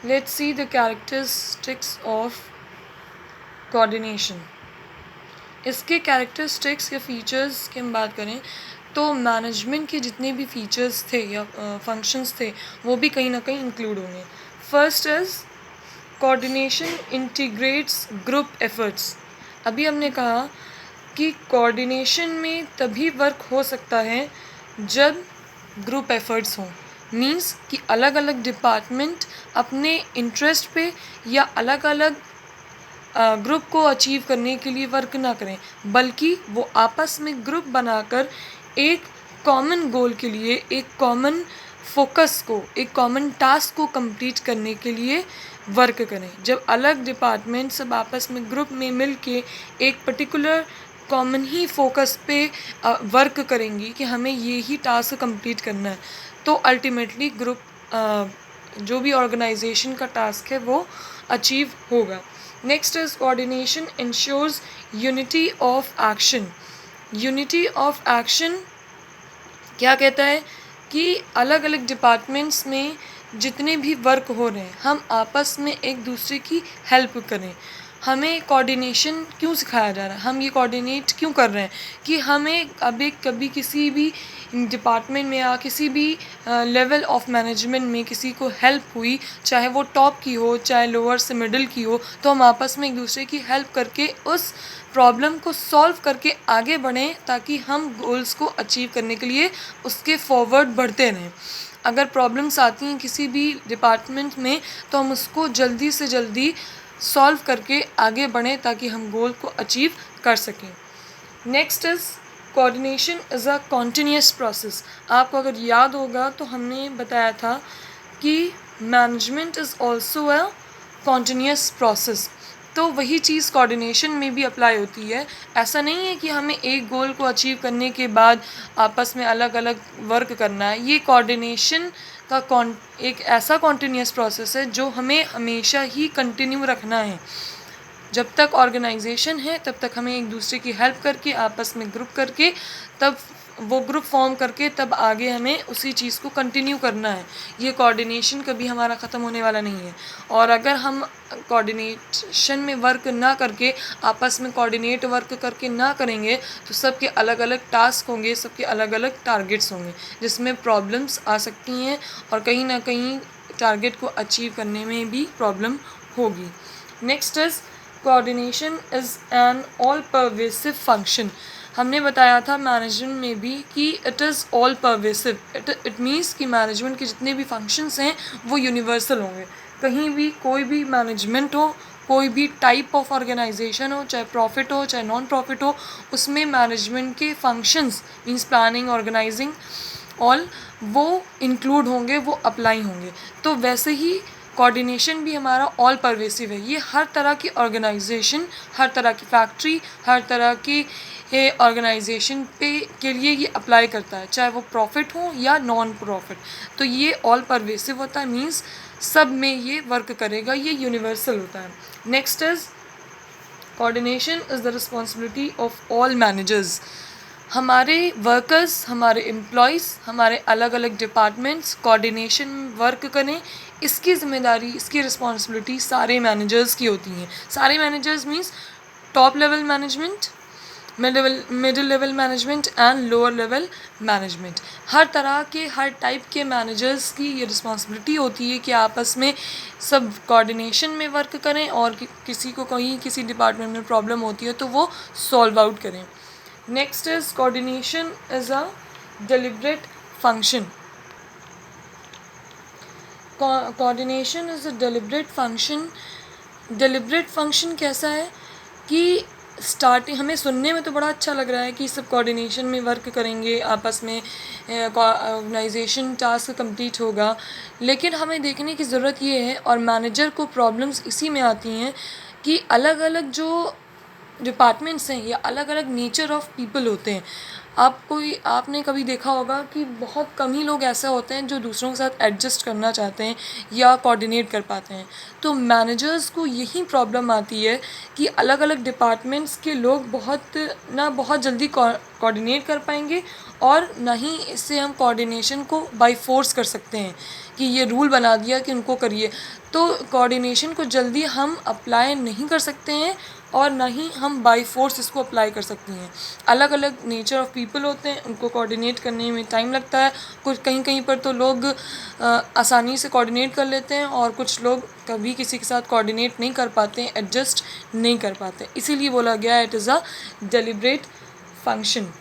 Let's see the characteristics of coordination. इसके characteristics या features की हम बात करें तो मैनेजमेंट के जितने भी फीचर्स थे या फंक्शंस थे वो भी कहीं ना कहीं इंक्लूड होंगे. First is coordination integrates group efforts. अभी हमने कहा कि कोऑर्डिनेशन में तभी वर्क हो सकता है जब ग्रुप एफर्ट्स हों. मीन्स कि अलग अलग डिपार्टमेंट अपने इंटरेस्ट पे या अलग अलग ग्रुप को अचीव करने के लिए वर्क ना करें, बल्कि वो आपस में ग्रुप बनाकर एक कॉमन गोल के लिए, एक कॉमन फोकस को, एक कॉमन टास्क को कंप्लीट करने के लिए वर्क करें. जब अलग डिपार्टमेंट सब आपस में ग्रुप में मिल के एक पर्टिकुलर कॉमन ही फोकस पे वर्क करेंगी कि हमें ये ही टास्क कंप्लीट करना है, तो अल्टीमेटली ग्रुप जो भी ऑर्गेनाइजेशन का टास्क है वो अचीव होगा. Next is coordination ensures unity of action. Unity of action क्या कहता है कि अलग अलग डिपार्टमेंट्स में जितने भी वर्क हो रहे हैं हम आपस में एक दूसरे की हेल्प करें. हमें कोऑर्डिनेशन क्यों सिखाया जा रहा है, हम ये कोऑर्डिनेट क्यों कर रहे हैं कि हमें कभी किसी भी डिपार्टमेंट में या किसी भी लेवल ऑफ मैनेजमेंट में किसी को हेल्प हुई, चाहे वो टॉप की हो चाहे लोअर से मिडिल की हो, तो हम आपस में एक दूसरे की हेल्प करके उस प्रॉब्लम को सॉल्व करके आगे बढ़ें ताकि हम गोल्स को अचीव करने के लिए उसके फॉरवर्ड बढ़ते रहें. अगर प्रॉब्लम्स आती हैं किसी भी डिपार्टमेंट में तो हम उसको जल्दी से जल्दी सॉल्व करके आगे बढ़ें ताकि हम गोल को अचीव कर सकें. Next is coordination is a continuous process. आपको अगर याद होगा तो हमने बताया था कि management is also a continuous process. तो वही चीज़ कोऑर्डिनेशन में भी अप्लाई होती है. ऐसा नहीं है कि हमें एक गोल को अचीव करने के बाद आपस में अलग अलग वर्क करना है. ये कोऑर्डिनेशन का एक ऐसा कॉन्टिन्यूस प्रोसेस है जो हमें हमेशा ही कंटिन्यू रखना है. जब तक ऑर्गेनाइजेशन है तब तक हमें एक दूसरे की हेल्प करके आपस में ग्रुप करके तब वो ग्रुप फॉर्म करके तब आगे हमें उसी चीज़ को कंटिन्यू करना है. ये कोऑर्डिनेशन कभी हमारा ख़त्म होने वाला नहीं है. और अगर हम कोऑर्डिनेशन में वर्क ना करके आपस में कोऑर्डिनेट वर्क करके ना करेंगे तो सबके अलग अलग टास्क होंगे, सबके अलग अलग टारगेट्स होंगे जिसमें प्रॉब्लम्स आ सकती हैं और कहीं ना कहीं टारगेट को अचीव करने में भी प्रॉब्लम होगी. Next is coordination is an all pervasive function. हमने बताया था मैनेजमेंट में भी कि it is all pervasive. It means कि मैनेजमेंट के जितने भी फंक्शंस हैं वो यूनिवर्सल होंगे. कहीं भी कोई भी मैनेजमेंट हो, कोई भी टाइप ऑफ ऑर्गेनाइजेशन हो, चाहे प्रॉफिट हो चाहे नॉन प्रॉफिट हो, उसमें मैनेजमेंट के functions means planning, organizing, all वो इंक्लूड होंगे, वो अप्लाई होंगे. तो वैसे ही कोऑर्डिनेशन भी हमारा ऑल परवेसिव है. ये हर तरह की ऑर्गेनाइजेशन, हर तरह की फैक्ट्री, हर तरह की ऑर्गेनाइजेशन पे के लिए ये अप्लाई करता है, चाहे वो प्रॉफिट हो या नॉन प्रॉफिट. तो ये ऑल परवेसिव होता है. मीन्स सब में ये वर्क करेगा, ये यूनिवर्सल होता है. Next is coordination is the responsibility of all managers. हमारे वर्कर्स, हमारे एम्प्लॉयज़, हमारे अलग अलग डिपार्टमेंट्स कोऑर्डिनेशन वर्क करें, इसकी ज़िम्मेदारी, इसकी रिस्पॉन्सिबिलिटी सारे मैनेजर्स की होती हैं. सारे managers means top level management, middle level management and lower level management. हर तरह के, हर टाइप के मैनेजर्स की ये रिस्पॉन्सिबिलिटी होती है कि आपस में सब कोऑर्डिनेशन में वर्क करें और किसी को कहीं किसी डिपार्टमेंट में प्रॉब्लम होती है तो वो सॉल्व आउट करें. Next is coordination is a deliberate function. Coordination is a deliberate function. Deliberate function कैसा है कि स्टार्टिंग हमें सुनने में तो बड़ा अच्छा लग रहा है कि सब कोऑर्डिनेशन में वर्क करेंगे, आपस में ऑर्गेनाइजेशन टास्क कंप्लीट होगा, लेकिन हमें देखने की ज़रूरत ये है और मैनेजर को प्रॉब्लम्स इसी में आती हैं कि अलग अलग जो डिपार्टमेंट्स हैं या अलग अलग नेचर ऑफ पीपल होते हैं. आपने कभी देखा होगा कि बहुत कम ही लोग ऐसे होते हैं जो दूसरों के साथ एडजस्ट करना चाहते हैं या कोऑर्डिनेट कर पाते हैं. तो मैनेजर्स को यही प्रॉब्लम आती है कि अलग अलग डिपार्टमेंट्स के लोग बहुत जल्दी कोऑर्डिनेट कर पाएंगे और ना ही इससे हम कोऑर्डिनेशन को बाय फोर्स कर सकते हैं कि ये रूल बना दिया कि उनको करिए, तो कोऑर्डिनेशन को जल्दी हम अप्लाई नहीं कर सकते हैं और ना ही हम बाय फोर्स इसको अप्लाई कर सकते हैं। अलग अलग नेचर ऑफ पीपल होते हैं, उनको कोऑर्डिनेट करने में टाइम लगता है। कुछ कहीं कहीं पर तो लोग आसानी से कोऑर्डिनेट कर लेते हैं और कुछ लोग कभी किसी के साथ कोऑर्डिनेट नहीं कर पाते हैं, एडजस्ट नहीं कर पाते। इसीलिए बोला गया है it is a deliberate function.